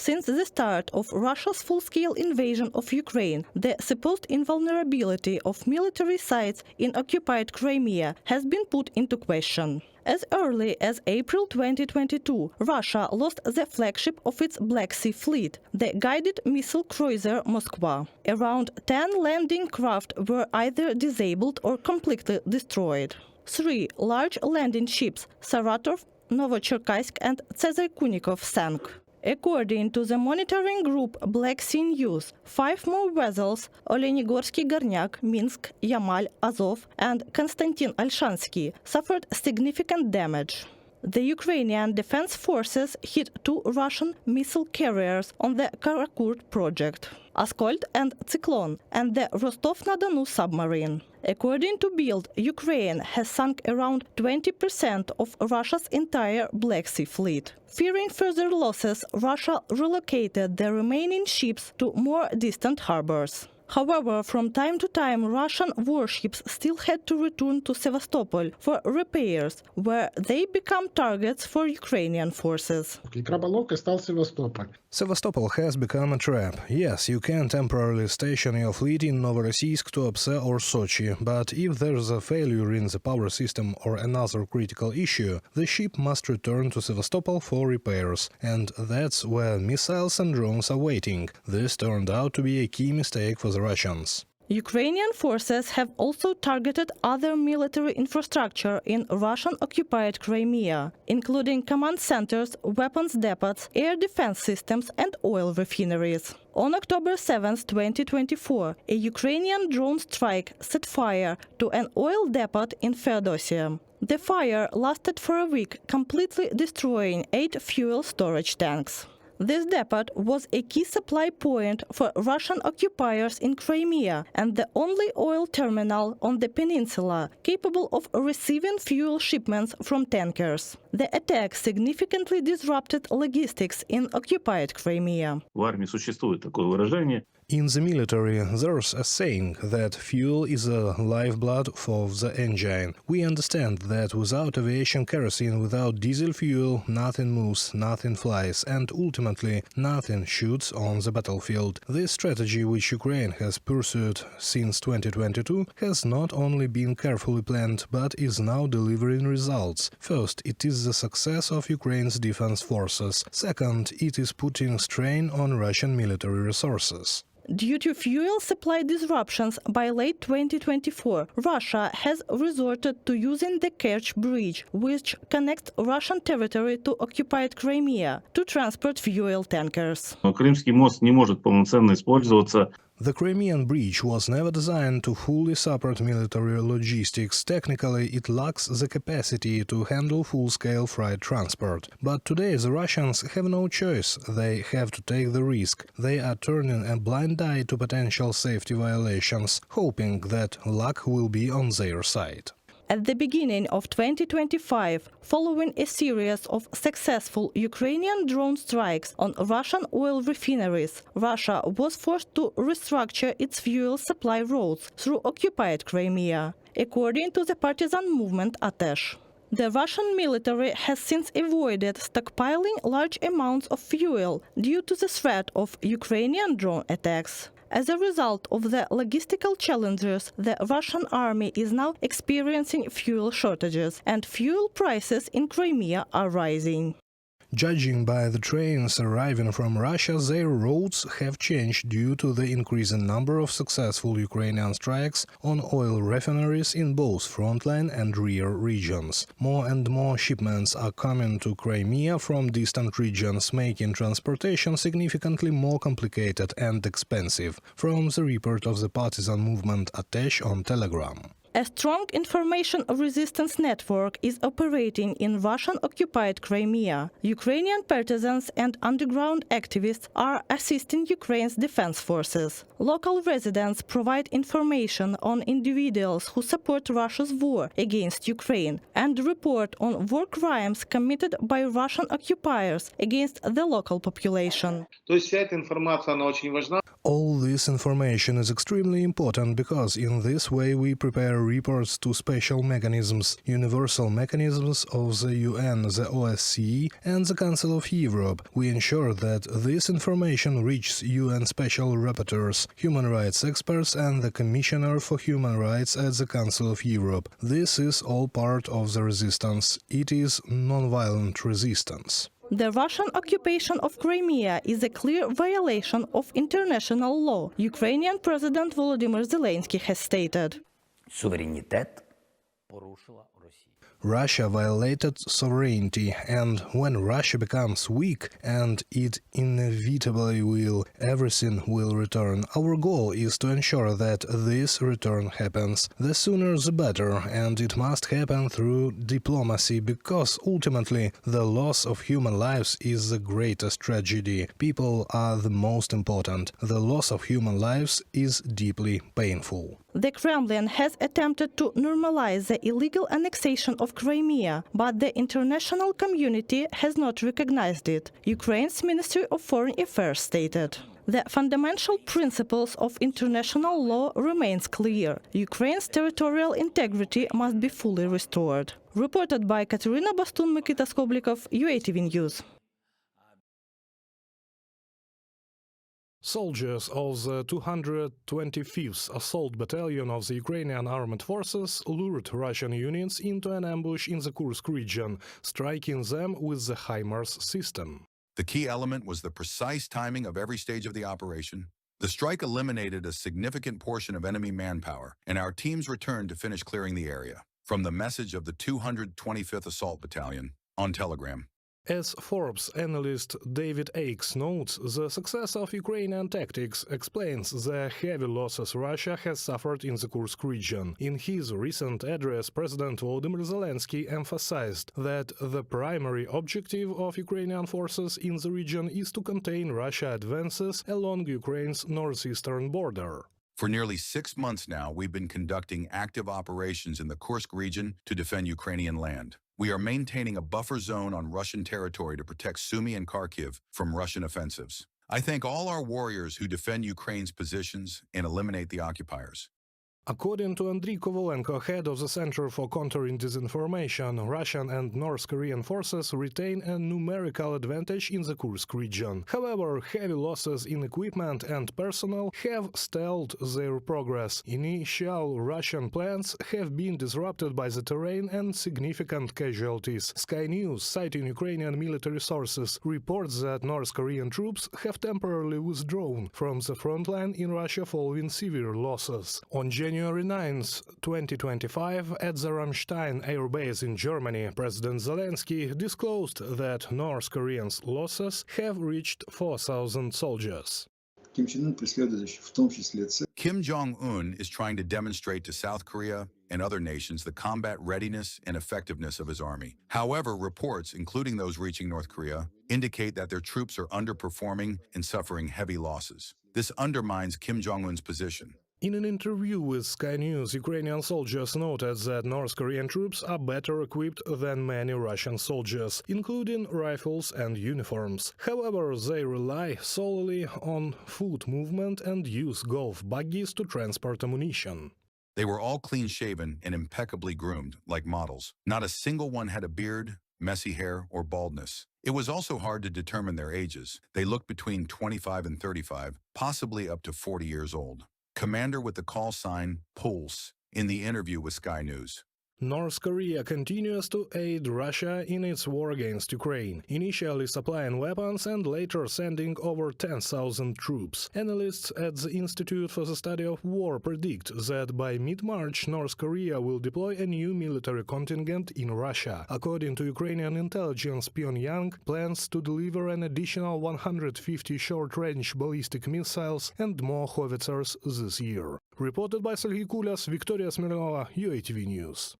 Since the start of Russia's full-scale invasion of Ukraine, the supposed invulnerability of military sites in occupied Crimea has been put into question. As early as April 2022, Russia lost the flagship of its Black Sea fleet, the guided missile cruiser Moskva. Around 10 landing craft were either disabled or completely destroyed. 3 large landing ships, Saratov, Novocherkassk and Cezar Kunikov, sank. According to the monitoring group Black Sea News, 5 more vessels, Olenigorsky Gornyak, Minsk, Yamal, Azov and Konstantin Alshansky, suffered significant damage. The Ukrainian defense forces hit 2 Russian missile carriers on the Karakur project, Askold and Cyclone, and the Rostov-na-Donu submarine. According to Bild, Ukraine has sunk around 20% of Russia's entire Black Sea fleet. Fearing further losses, Russia relocated the remaining ships to more distant harbors. However, from time to time, Russian warships still had to return to Sevastopol for repairs, where they become targets for Ukrainian forces. Sevastopol has become a trap. Yes, you can temporarily station your fleet in Novorossiysk, Tuapse or Sochi, but if there's a failure in the power system or another critical issue, the ship must return to Sevastopol for repairs. And that's where missiles and drones are waiting. This turned out to be a key mistake for the Russians. Ukrainian forces have also targeted other military infrastructure in Russian-occupied Crimea, including command centers, weapons depots, air defense systems and oil refineries. On October 7, 2024, a Ukrainian drone strike set fire to an oil depot in Feodosia. The fire lasted for a week, completely destroying 8 fuel storage tanks. This depot was a key supply point for Russian occupiers in Crimea and the only oil terminal on the peninsula capable of receiving fuel shipments from tankers. The attack significantly disrupted logistics in occupied Crimea. В армии существует такое выражение. In the military, there's a saying that fuel is a lifeblood for the engine. We understand that without aviation kerosene, without diesel fuel, nothing moves, nothing flies, and ultimately nothing shoots on the battlefield. This strategy, which Ukraine has pursued since 2022, has not only been carefully planned, but is now delivering results. First, it is the success of Ukraine's defense forces. Second, it is putting strain on Russian military resources. Due to fuel supply disruptions by late 2024, Russia has resorted to using the Kerch Bridge, which connects Russian territory to occupied Crimea, to transport fuel tankers. Крымский мост не может полноценно использоваться. The Crimean bridge was never designed to fully support military logistics. Technically, it lacks the capacity to handle full-scale freight transport. But today the Russians have no choice. They have to take the risk. They are turning a blind eye to potential safety violations, hoping that luck will be on their side. At the beginning of 2025, following a series of successful Ukrainian drone strikes on Russian oil refineries, Russia was forced to restructure its fuel supply routes through occupied Crimea, according to the partisan movement Atesh. The Russian military has since avoided stockpiling large amounts of fuel due to the threat of Ukrainian drone attacks. As a result of the logistical challenges, the Russian army is now experiencing fuel shortages, and fuel prices in Crimea are rising. Judging by the trains arriving from Russia, their routes have changed due to the increasing number of successful Ukrainian strikes on oil refineries in both frontline and rear regions. More and more shipments are coming to Crimea from distant regions, making transportation significantly more complicated and expensive, from the report of the partisan movement Atesh on Telegram. A strong information resistance network is operating in Russian-occupied Crimea. Ukrainian partisans and underground activists are assisting Ukraine's defense forces. Local residents provide information on individuals who support Russia's war against Ukraine and report on war crimes committed by Russian occupiers against the local population. All this information is extremely important because in this way we prepare reports to special mechanisms, universal mechanisms of the UN, the OSCE and the Council of Europe. We ensure that this information reaches UN special rapporteurs, human rights experts and the Commissioner for Human Rights at the Council of Europe. This is all part of the resistance. It is non-violent resistance. The Russian occupation of Crimea is a clear violation of international law, Ukrainian President Volodymyr Zelenskyy has stated. Суверенітет порушила Росія. Russia violated sovereignty, and when Russia becomes weak, and it inevitably will, everything will return. Our goal is to ensure that this return happens. The sooner the better, and it must happen through diplomacy, because ultimately the loss of human lives is the greatest tragedy. People are the most important. The loss of human lives is deeply painful. The Kremlin has attempted to normalize the illegal annexation of Crimea, but the international community has not recognized it, Ukraine's Ministry of Foreign Affairs stated. The fundamental principles of international law remains clear. Ukraine's territorial integrity must be fully restored. Reported by Katerina Bastun, Mikita Skoblikov, UATV News. Soldiers of the 225th Assault Battalion of the Ukrainian Armed Forces lured Russian units into an ambush in the Kursk region, striking them with the HIMARS system. The key element was the precise timing of every stage of the operation. The strike eliminated a significant portion of enemy manpower, and our teams returned to finish clearing the area. From the message of the 225th Assault Battalion on Telegram. As Forbes analyst David Aikes notes, the success of Ukrainian tactics explains the heavy losses Russia has suffered in the Kursk region. In his recent address, President Volodymyr Zelenskyy emphasized that the primary objective of Ukrainian forces in the region is to contain Russian advances along Ukraine's northeastern border. For nearly 6 months now, we've been conducting active operations in the Kursk region to defend Ukrainian land. We are maintaining a buffer zone on Russian territory to protect Sumy and Kharkiv from Russian offensives. I thank all our warriors who defend Ukraine's positions and eliminate the occupiers. According to Andriy Kovalenko, head of the Center for Countering Disinformation, Russian and North Korean forces retain a numerical advantage in the Kursk region. However, heavy losses in equipment and personnel have stalled their progress. Initial Russian plans have been disrupted by the terrain and significant casualties. Sky News, citing Ukrainian military sources, reports that North Korean troops have temporarily withdrawn from the front line in Russia following severe losses. On January 9, 2025, at the Ramstein air base in Germany, President Zelenskyy disclosed that North Koreans' losses have reached 4,000 soldiers. Kim Jong-un is trying to demonstrate to South Korea and other nations the combat readiness and effectiveness of his army. However, reports, including those reaching North Korea, indicate that their troops are underperforming and suffering heavy losses. This undermines Kim Jong-un's position. In an interview with Sky News, Ukrainian soldiers noted that North Korean troops are better equipped than many Russian soldiers, including rifles and uniforms. However, they rely solely on foot movement and use golf buggies to transport ammunition. They were all clean-shaven and impeccably groomed, like models. Not a single one had a beard, messy hair, or baldness. It was also hard to determine their ages. They looked between 25 and 35, possibly up to 40 years old. Commander with the call sign Pulse in the interview with Sky News. North Korea continues to aid Russia in its war against Ukraine, initially supplying weapons and later sending over 10,000 troops. Analysts at the Institute for the Study of War predict that by mid-March North Korea will deploy a new military contingent in Russia. According to Ukrainian intelligence, Pyongyang plans to deliver an additional 150 short-range ballistic missiles and more howitzers this year. Reported by Sergei Kulyas, Victoria Smirnova, UATV News.